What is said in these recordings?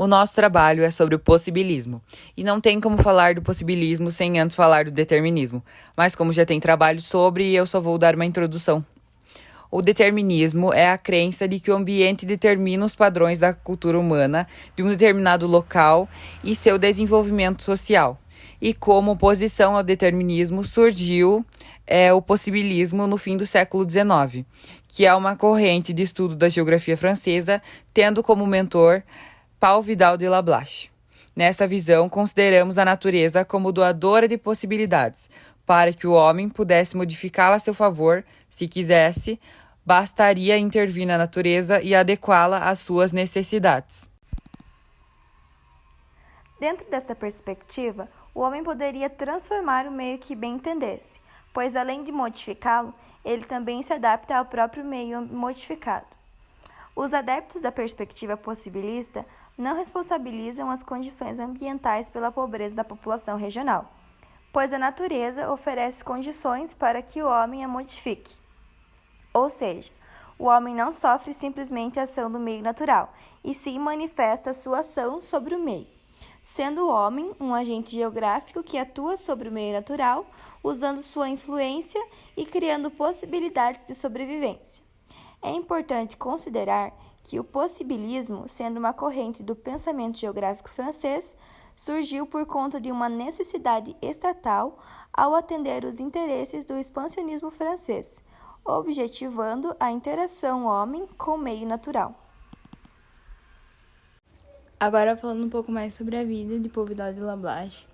O nosso trabalho é sobre o possibilismo, e não tem como falar do possibilismo sem antes falar do determinismo, mas como já tem trabalho sobre, eu só vou dar uma introdução. O determinismo é a crença de que o ambiente determina os padrões da cultura humana de um determinado local e seu desenvolvimento social. E como oposição ao determinismo surgiu o possibilismo no fim do século XIX, que é uma corrente de estudo da geografia francesa, tendo como mentor Paul Vidal de Lablache. Nesta visão, consideramos a natureza como doadora de possibilidades, para que o homem pudesse modificá-la a seu favor, se quisesse, bastaria intervir na natureza e adequá-la às suas necessidades. Dentro desta perspectiva, o homem poderia transformar o meio que bem entendesse, pois além de modificá-lo, ele também se adapta ao próprio meio modificado. Os adeptos da perspectiva possibilista não responsabilizam as condições ambientais pela pobreza da população regional, pois a natureza oferece condições para que o homem a modifique. Ou seja, o homem não sofre simplesmente a ação do meio natural, e sim manifesta sua ação sobre o meio, sendo o homem um agente geográfico que atua sobre o meio natural, usando sua influência e criando possibilidades de sobrevivência. É importante considerar que o possibilismo, sendo uma corrente do pensamento geográfico francês, surgiu por conta de uma necessidade estatal ao atender os interesses do expansionismo francês, objetivando a interação homem com o meio natural. Agora falando um pouco mais sobre a vida de Paul Vidal de Lablache.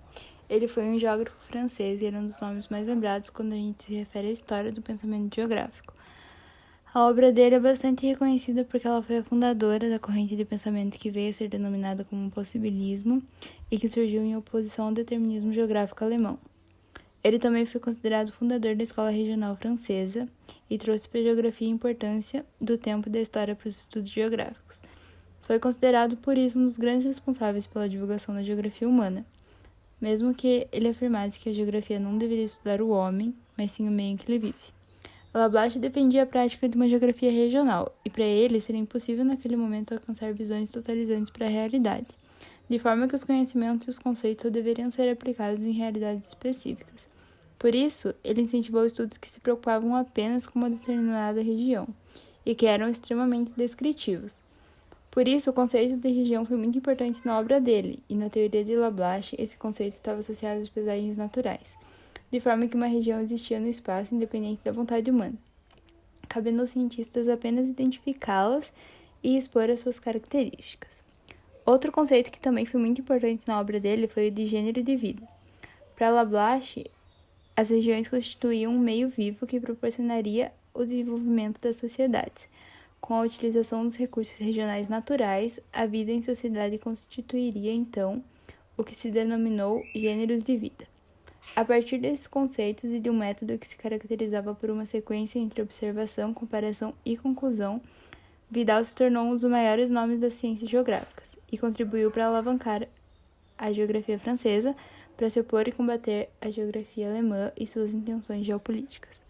Ele foi um geógrafo francês e era um dos nomes mais lembrados quando a gente se refere à história do pensamento geográfico. A obra dele é bastante reconhecida porque ela foi a fundadora da corrente de pensamento que veio a ser denominada como possibilismo e que surgiu em oposição ao determinismo geográfico alemão. Ele também foi considerado fundador da Escola Regional Francesa e trouxe para a geografia a importância do tempo e da história para os estudos geográficos. Foi considerado, por isso, um dos grandes responsáveis pela divulgação da geografia humana, mesmo que ele afirmasse que a geografia não deveria estudar o homem, mas sim o meio em que ele vive. Lablache defendia a prática de uma geografia regional, e para ele seria impossível naquele momento alcançar visões totalizantes para a realidade, de forma que os conhecimentos e os conceitos só deveriam ser aplicados em realidades específicas. Por isso, ele incentivou estudos que se preocupavam apenas com uma determinada região, e que eram extremamente descritivos. Por isso, o conceito de região foi muito importante na obra dele, e na teoria de Lablache, esse conceito estava associado às paisagens naturais, de forma que uma região existia no espaço independente da vontade humana, cabendo aos cientistas apenas identificá-las e expor as suas características. Outro conceito que também foi muito importante na obra dele foi o de gênero de vida. Para Lablache, as regiões constituíam um meio vivo que proporcionaria o desenvolvimento das sociedades. Com a utilização dos recursos regionais naturais, a vida em sociedade constituiria, então, o que se denominou gêneros de vida. A partir desses conceitos e de um método que se caracterizava por uma sequência entre observação, comparação e conclusão, Vidal se tornou um dos maiores nomes das ciências geográficas e contribuiu para alavancar a geografia francesa para se opor e combater a geografia alemã e suas intenções geopolíticas.